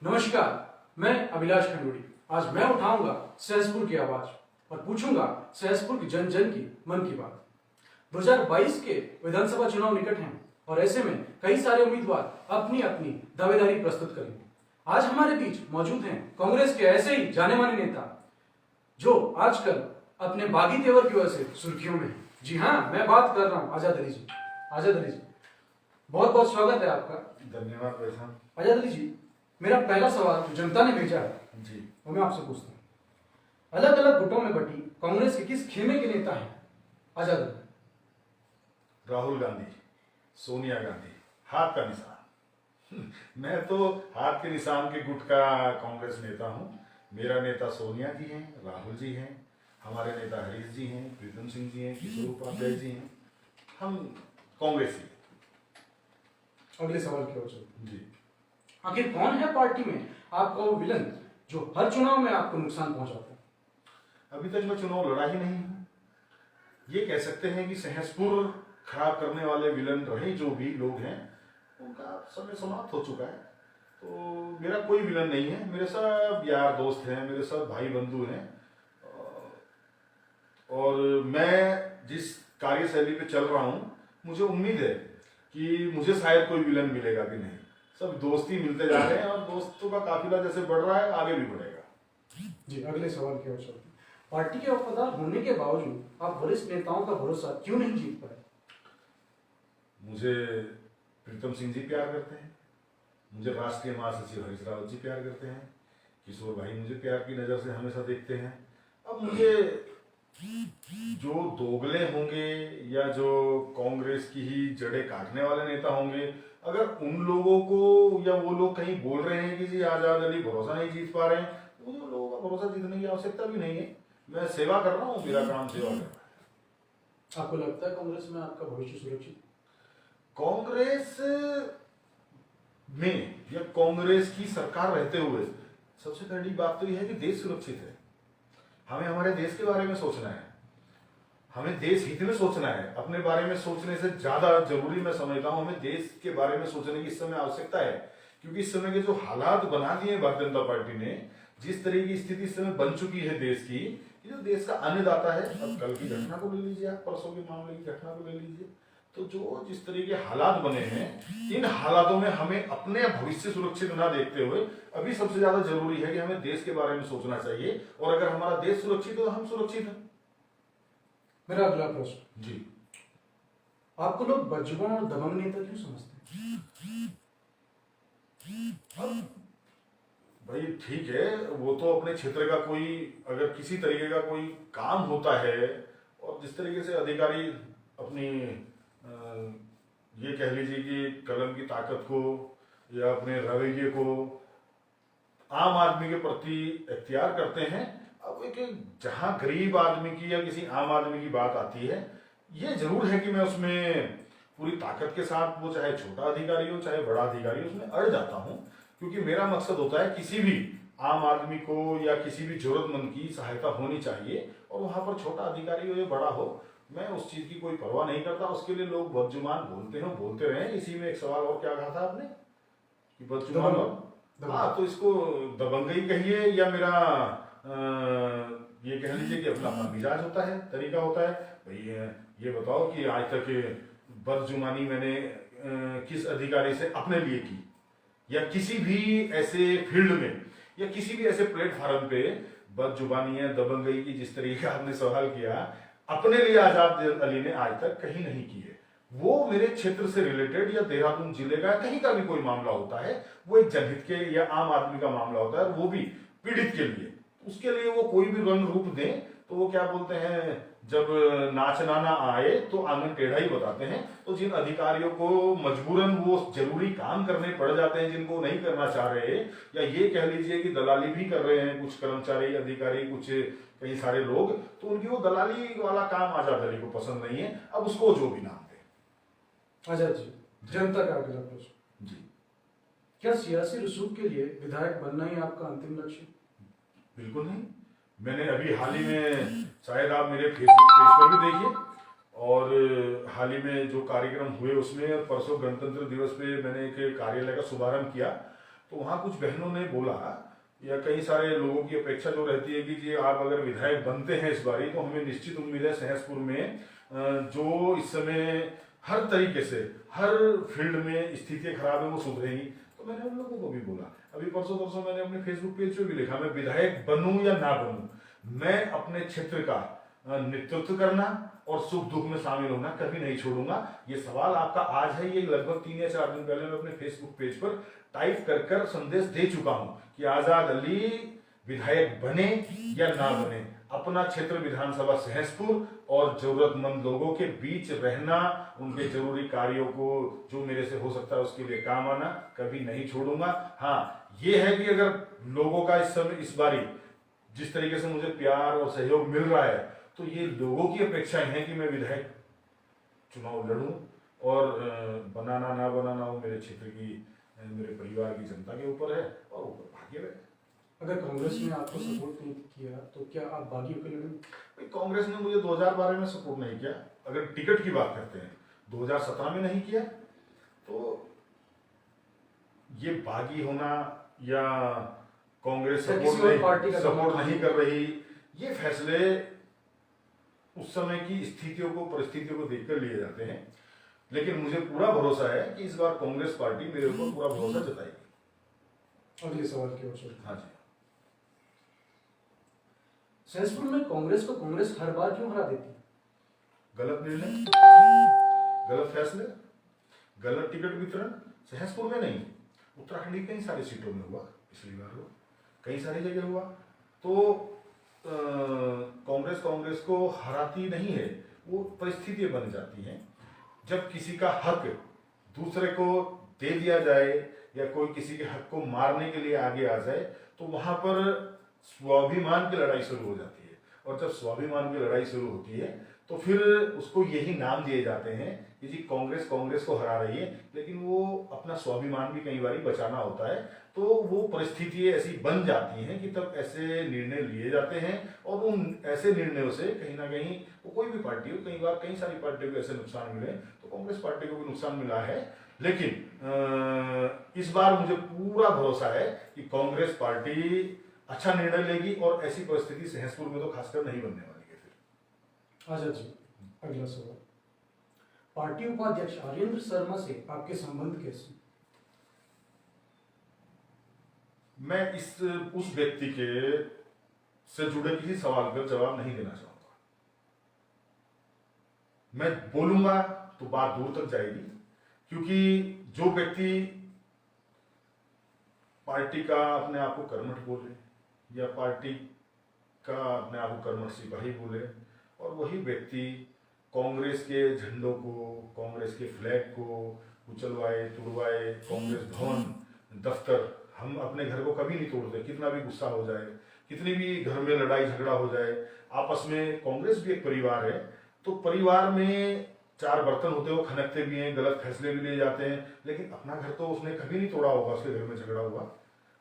नमस्कार, मैं अभिलाष खंडूड़ी। आज मैं उठाऊंगा सहसपुर की आवाज और पूछूंगा सहसपुर की जन जन की मन की बात। 2022 के विधानसभा चुनाव निकट हैं और ऐसे में कई सारे उम्मीदवार अपनी अपनी दावेदारी प्रस्तुत करेंगे। आज हमारे बीच मौजूद हैं कांग्रेस के ऐसे ही जाने माने नेता जो आजकल अपने बागी तेवर की वजह से सुर्खियों में हैं। जी हाँ, मैं बात कर रहा हूँ आजाद अली जी। आजाद अली जी, बहुत बहुत स्वागत है आपका। धन्यवाद भाई साहब। आजाद अली जी, मेरा पहला सवाल जो जनता ने भेजा है जी, वो मैं आपसे पूछता हूँ। अलग अलग गुटों में बटी कांग्रेस के किस खेमे के नेता हैं आजाद अली? राहुल गांधी, सोनिया गांधी, हाथ का निशान। मैं तो हाथ के निशान के गुट का कांग्रेस नेता हूँ। मेरा नेता सोनिया जी हैं, राहुल जी हैं, हमारे नेता हरीश जी हैं, प्रीतम सिंह जी हैं, किशोर उपाध्याय जी हैं। हम कांग्रेसी हैं। अगले सवाल की ओर चलते हैं। जी, आखिर कौन है पार्टी में आपका वो विलन जो हर चुनाव में आपको नुकसान पहुंचाता है? अभी तक मैं चुनाव लड़ा ही नहीं हूँ। ये कह सकते हैं कि सहसपुर खराब करने वाले विलन रहे जो भी लोग हैं उनका समय समाप्त हो चुका है। तो मेरा कोई विलन नहीं है। मेरे सब यार दोस्त हैं, मेरे सब भाई बंधु हैं। और मैं जिस कार्यशैली पे चल रहा हूँ, मुझे उम्मीद है कि मुझे शायद कोई विलन मिलेगा भी नहीं। सब दोस्ती मिलते जा रहे हैं और दोस्तों का काफिला जैसे बढ़ रहा है आगे भी बढ़ेगा। जी, अगले सवाल की ओर चलते हैं। पार्टी के वफादार होने के बावजूद आप वरिष्ठ नेताओं का भरोसा क्यों नहीं जीत पाए? मुझे प्रीतम सिंह जी प्यार करते हैं, मुझे राष्ट्रीय महासचिव हरीश रावत जी प्यार करते हैं, किशोर भाई मुझे प्यार की नज़र से हमेशा देखते हैं। अब मुझे जो दोगले होंगे या जो कांग्रेस की ही जड़ें काटने वाले नेता होंगे, अगर उन लोगों को या वो लोग कहीं बोल रहे हैं कि जी आजाद अली भरोसा नहीं जीत पा रहे हैं, तो मुझे उन लोगों का भरोसा जीतने की आवश्यकता भी नहीं है। मैं सेवा कर रहा हूँ, मेरा काम सेवा करना है। आपको लगता है कांग्रेस में आपका भविष्य सुरक्षित? कांग्रेस में या कांग्रेस की सरकार रहते हुए सबसे पहली बात तो यह है कि देश सुरक्षित है। हमें हमारे देश के बारे में सोचना है, हमें देश हित में सोचना है। अपने बारे में सोचने से ज्यादा जरूरी मैं समझता हूं हमें देश के बारे में सोचने की इस समय आवश्यकता है। क्योंकि इस समय के जो हालात बना दिए भारतीय जनता पार्टी ने, जिस तरह की स्थिति इस समय बन चुकी है देश की, ये जो देश का अन्नदाता है, अब कल की घटना को ले लीजिए, आप परसों के मामले की घटना को ले लीजिए, तो जो जिस तरह के हालात बने हैं, इन हालातों में हमें अपने भविष्य सुरक्षित ना देखते हुए अभी सबसे ज्यादा जरूरी है कि हमें देश के बारे में सोचना चाहिए। और अगर हमारा देश सुरक्षित हो तो हम सुरक्षित हैं। मेरा अगला प्रश्न जी, आपको लोग बदजुबान और दबंग नेता क्यों समझते हैं? अब भाई ठीक है, वो तो अपने क्षेत्र का कोई अगर किसी तरीके का कोई काम होता है और जिस तरीके से अधिकारी अपनी ये कह लीजिए कि कलम की ताकत को या अपने रवैये को आम आदमी के प्रति इख्तियार करते हैं। अब एक जहां गरीब आदमी की या किसी आम आदमी की बात आती है, ये जरूर है कि मैं उसमें पूरी ताकत के साथ, वो चाहे छोटा अधिकारी हो चाहे बड़ा अधिकारी हो, उसमें अड़ जाता हूं। क्योंकि मेरा मकसद होता है किसी भी आम आदमी को या किसी भी जरूरतमंद की सहायता होनी चाहिए। और वहां पर छोटा अधिकारी हो या बड़ा हो, मैं उस चीज की कोई परवाह नहीं करता। उसके लिए लोग बदजुबान बोलते हैं, बोलते रहे। इसी में एक सवाल और क्या कहा था आपने कि बदजुबान और, हाँ, तो इसको दबंगई कहिए या मेरा ये कह लीजिए कि अपना मिजाज होता है, तरीका होता है। भाई ये बताओ कि आज तक बदजुबानी मैंने किस अधिकारी से अपने लिए की, या किसी भी ऐसे फील्ड में या किसी भी ऐसे प्लेटफॉर्म पे बदजुबानी या दबंगई की जिस तरीके का आपने सवाल किया, अपने लिए आजाद अली ने आज तक कहीं नहीं की है। वो मेरे क्षेत्र से रिलेटेड या देहरादून जिले का कहीं का भी कोई मामला होता है, वो एक जनहित के या आम आदमी का मामला होता है, वो भी पीड़ित के लिए, उसके लिए वो कोई भी रंग रूप दें तो वो क्या बोलते हैं, जब नाचना ना आए तो आंगन टेढ़ा ही बताते हैं। तो जिन अधिकारियों को मजबूरन वो जरूरी काम करने पड़ जाते हैं जिनको नहीं करना चाह रहे, या ये कह लीजिए कि दलाली भी कर रहे हैं कुछ कर्मचारी अधिकारी, कुछ कई सारे लोग, तो उनकी वो दलाली वाला काम आजाद अली को पसंद नहीं है। अब उसको जो भी नाम दे। आजाद जी, जनता का अगला प्रश्न जी, क्या सियासी रसूख के लिए विधायक बनना ही आपका अंतिम लक्ष्य? बिल्कुल नहीं। मैंने अभी हाल ही में, शायद आप मेरे फेसबुक पेज पर भी देखिए, और हाल ही में जो कार्यक्रम हुए उसमें परसों गणतंत्र दिवस पे मैंने एक कार्यालय का शुभारंभ किया। तो वहाँ कुछ बहनों ने बोला, या कई सारे लोगों की अपेक्षा जो रहती है कि जी आप अगर विधायक बनते हैं इस बारी, तो हमें निश्चित उम्मीद है सहसपुर में जो इस समय हर तरीके से हर फील्ड में स्थितियां खराब है वो सुधरेंगी। तो मैंने उन लोगों को भी बोला, अभी परसों परसों मैंने अपने फेसबुक पेज पे भी लिखा, मैं विधायक बनूं या ना बनूं, मैं अपने क्षेत्र का नेतृत्व करना और सुख दुख में शामिल होना कभी नहीं छोड़ूंगा। ये सवाल आपका आज है, ये लगभग 3 या 4 दिन पहले मैं अपने फेसबुक पेज पर टाइप कर संदेश दे चुका हूं कि आजाद अली विधायक बने या ना बने, अपना क्षेत्र विधानसभा सहसपुर और जरूरतमंद लोगों के बीच रहना, उनके जरूरी कार्यों को जो मेरे से हो सकता है उसके लिए काम आना कभी नहीं छोड़ूंगा। हाँ, ये है कि अगर लोगों का इस समय इस बारी जिस तरीके से मुझे प्यार और सहयोग मिल रहा है, तो ये लोगों की अपेक्षाएं हैं कि मैं विधायक चुनाव लड़ूं, और बनाना ना बनाना वो मेरे क्षेत्र की, मेरे परिवार की जनता के ऊपर है और ऊपर भाग्य है। अगर कांग्रेस ने आपको सपोर्ट नहीं किया तो क्या आप बागी होकर लड़ेंगे? कांग्रेस ने मुझे 2012 में सपोर्ट नहीं किया, अगर टिकट की बात करते हैं 2017 में नहीं किया, तो ये बागी होना या कांग्रेस सपोर्ट नहीं कर रही, ये फैसले उस समय की स्थितियों को, परिस्थितियों को देखकर लिए जाते हैं। लेकिन मुझे पूरा भरोसा है कि इस बार कांग्रेस पार्टी मेरे ऊपर पूरा भरोसा जताएगी। अगले सवाल की ओर चलते हैं। हाँ जी। सहसपुर में कांग्रेस को कांग्रेस हर बार क्यों हरा देती है? गलत निर्णय, गलत फैसले, गलत टिकट वितरण। सहसपुर में नहीं, उत्तराखंड की कई सारी सीटों में हुआ, पिछली बार हुआ, कई सारी जगह हुआ। तो कांग्रेस को हराती नहीं है, वो परिस्थितियां बन जाती हैं। जब किसी का हक दूसरे को दे दिया जाए या कोई किसी के हक को मारने के लिए आगे आ जाए, तो वहां पर स्वाभिमान की लड़ाई शुरू हो जाती है। और जब स्वाभिमान की लड़ाई शुरू होती है तो फिर उसको यही नाम दिए जाते हैं कि जी कांग्रेस को हरा रही है, लेकिन वो अपना स्वाभिमान भी कई बार बचाना होता है। तो वो परिस्थितियां ऐसी बन जाती हैं कि तब ऐसे निर्णय लिए जाते हैं, और उन ऐसे निर्णयों से कहीं ना कहीं वो कोई भी पार्टी हो, कई बार कई सारी पार्टियों को ऐसे नुकसान मिले, तो कांग्रेस पार्टी को भी नुकसान मिला है। लेकिन इस बार मुझे पूरा भरोसा है कि कांग्रेस पार्टी अच्छा निर्णय लेगी, और ऐसी परिस्थिति सहसपुर में तो खासकर नहीं बनने वाली है। फिर आजाद जी, अगला सवाल, पार्टी उपाध्यक्ष आर्येंद्र शर्मा से आपके संबंध कैसे? मैं उस व्यक्ति के से जुड़े किसी सवाल का जवाब नहीं देना चाहूंगा। मैं बोलूंगा तो बात दूर तक जाएगी, क्योंकि जो व्यक्ति पार्टी का अपने आप को कर्मठ बोले या पार्टी का अपने आप को कर्मठ सिपाही बोले, और वही व्यक्ति कांग्रेस के झंडों को, कांग्रेस के फ्लैग को कुचलवाए, तुड़वाए, कांग्रेस भवन, दफ्तर, हम अपने घर को कभी नहीं तोड़ते, कितना भी गुस्सा हो जाए, कितनी भी घर में लड़ाई झगड़ा हो जाए, आपस में कांग्रेस भी एक परिवार है। तो परिवार में 4 बर्तन होते हो, खनकते भी हैं, गलत फैसले भी लिए जाते हैं, लेकिन अपना घर तो उसने कभी नहीं तोड़ा होगा। उसके घर में झगड़ा हुआ,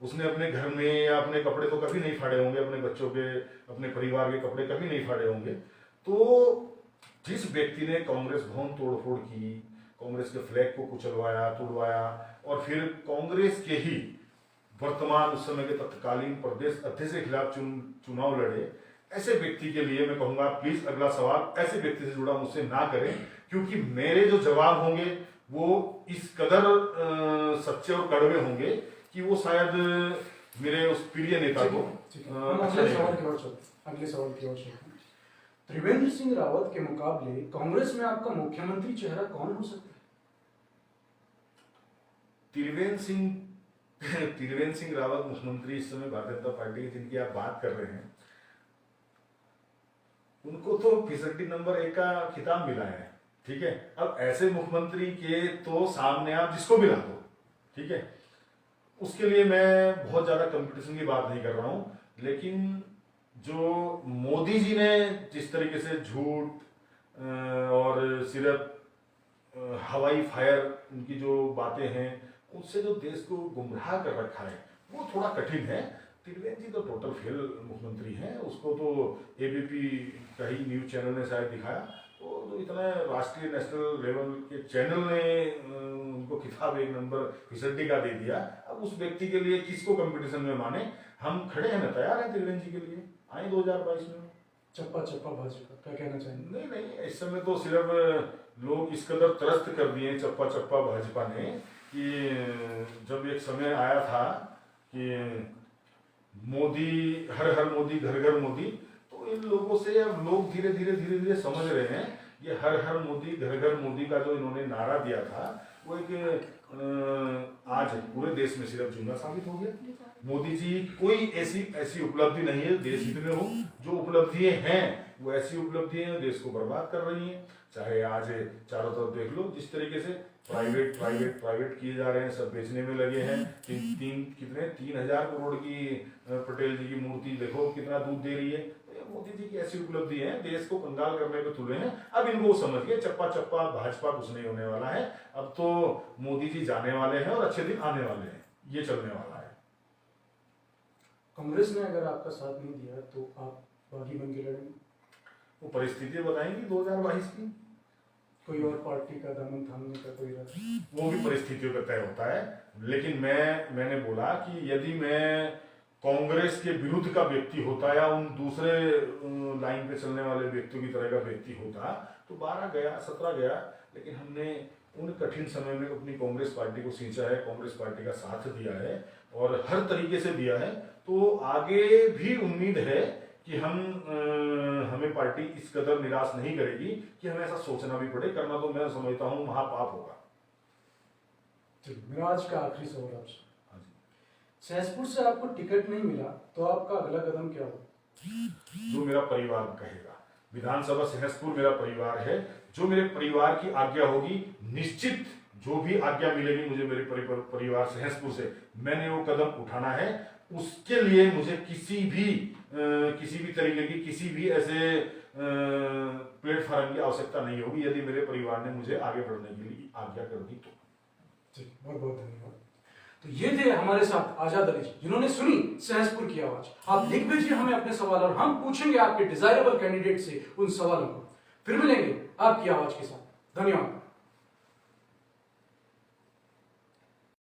उसने अपने घर में या अपने कपड़े तो कभी नहीं फाड़े होंगे, अपने बच्चों के, अपने परिवार के कपड़े कभी नहीं फाड़े होंगे। तो जिस व्यक्ति ने कांग्रेस भवन तोड़फोड़ की, कांग्रेस के फ्लैग को कुचलवाया, तोड़वाया, और फिर कांग्रेस के ही वर्तमान उस समय के तत्कालीन प्रदेश अध्यक्ष के खिलाफ चुनाव लड़े, ऐसे व्यक्ति के लिए मैं कहूंगा प्लीज अगला सवाल ऐसे व्यक्ति से जुड़ा मुझसे ना करें, क्योंकि मेरे जो जवाब होंगे वो इस कदर सच्चे और कड़वे होंगे कि वो शायद मेरे उस प्रिय नेता को अगले सवाल की ओर चलते हैं। त्रिवेंद्र सिंह रावत के मुकाबले कांग्रेस में आपका मुख्यमंत्री चेहरा कौन हो सकता है? त्रिवेंद्र सिंह रावत मुख्यमंत्री इस समय भारतीय जनता पार्टी की जिनकी आप बात कर रहे हैं, उनको तो फिसड्डी नंबर 1 का खिताब मिला है। ठीक है, अब ऐसे मुख्यमंत्री के तो सामने आप जिसको भी ला दो, ठीक है, उसके लिए मैं बहुत ज्यादा कंपटीशन की बात नहीं कर रहा हूं। लेकिन जो मोदी जी ने जिस तरीके से झूठ और सिर्फ हवाई फायर, उनकी जो बातें हैं, उससे जो देश को गुमराह कर रखा है, वो थोड़ा कठिन है। त्रिवेंद्र जी तो टोटल फेल मुख्यमंत्री हैं, उसको तो एबीपी का ही न्यूज चैनल ने शायद दिखाया, तो जो इतना राष्ट्रीय नेशनल लेवल के चैनल ने उनको खिताब 1 नंबर फिसड्डी का दे दिया। अब अब उस व्यक्ति के लिए किसको कंपटीशन में माने, हम खड़े हैं ना, तैयार हैं त्रिवेंद्र जी के लिए, आए 2022 में। चप्पा चप्पा भाजपा क्या कहना चाहेंगे? नहीं नहीं, इस समय तो सिर्फ लोग इस कदर त्रस्त कर दिए चप्पा चप्पा भाजपा ने कि जब एक समय आया था कि मोदी हर हर मोदी घर घर मोदी, तो इन लोगों से अब लोग धीरे धीरे समझ रहे हैं ये हर हर मोदी घर घर मोदी का जो इन्होंने नारा दिया था वो एक आज पूरे देश में सिर्फ जुमला साबित हो गया। मोदी जी कोई ऐसी उपलब्धि नहीं है देश हित में हो, जो उपलब्धियां हैं वो ऐसी उपलब्धियां हैं देश को बर्बाद कर रही हैं। चाहे आज चारों तरफ देख लो जिस तरीके से प्राइवेट किए जा रहे हैं, सब बेचने में लगे हैं। कितने 3,000 करोड़ की पटेल जी की मूर्ति देखो कितना दूध दे रही है। मोदी जी की ऐसी उपलब्धि है, देश को कंगाल करने पे तुले हैं। अब इनको समझ गए चप्पा चप्पा भाजपा कुछ नहीं होने वाला है, अब तो मोदी जी जाने वाले हैं और अच्छे दिन आने वाले हैं, ये चलने वाला है। कांग्रेस ने अगर आपका साथ नहीं दिया तो आप बागी बन के लड़ेंगे? वो परिस्थितियां बताएंगी 2022 की, कोई और पार्टी का दामन थामने का कोई इरादा? वो भी परिस्थितियों का तय होता है। लेकिन मैंने बोला कि यदि मैं कांग्रेस के विरुद्ध का व्यक्ति होता या उन दूसरे लाइन पे चलने वाले व्यक्तियों की तरह का व्यक्ति होता तो 12 गया 17 गया, लेकिन हमने उन कठिन समय में अपनी कांग्रेस पार्टी को सींचा है, कांग्रेस पार्टी का साथ दिया है और हर तरीके से दिया है। तो आगे भी उम्मीद है कि हमें पार्टी इस कदर निराश नहीं करेगी कि हमें ऐसा सोचना भी पड़े। करना तो मैं समझता हूँ महापाप होगा। मेरा आज का आखिरी सवाल आपसे, सहसपुर से आपको टिकट नहीं मिला तो आपका अगला कदम क्या होगा? जो मेरा परिवार कहेगा, विधानसभा सहसपुर मेरा परिवार है, जो मेरे परिवार की आज्ञा होगी, निश्चित जो भी आज्ञा मिलेगी मुझे मेरे परिवार सहसपुर से, मैंने वो कदम उठाना है। उसके लिए मुझे किसी भी तरीके की किसी भी ऐसे प्लेटफॉर्म की आवश्यकता नहीं होगी यदि मेरे परिवार ने मुझे आगे बढ़ने के लिए आज्ञा कर दी तो। ठीक, बहुत बहुत धन्यवाद। तो ये थे हमारे साथ आजाद अली जी, जिन्होंने सुनी सहसपुर की आवाज। आप लिख भेजिए हमें अपने सवाल और हम पूछेंगे आपके डिजायरेबल कैंडिडेट से उन सवालों को। फिर मिलेंगे आपकी आवाज के साथ। धन्यवाद।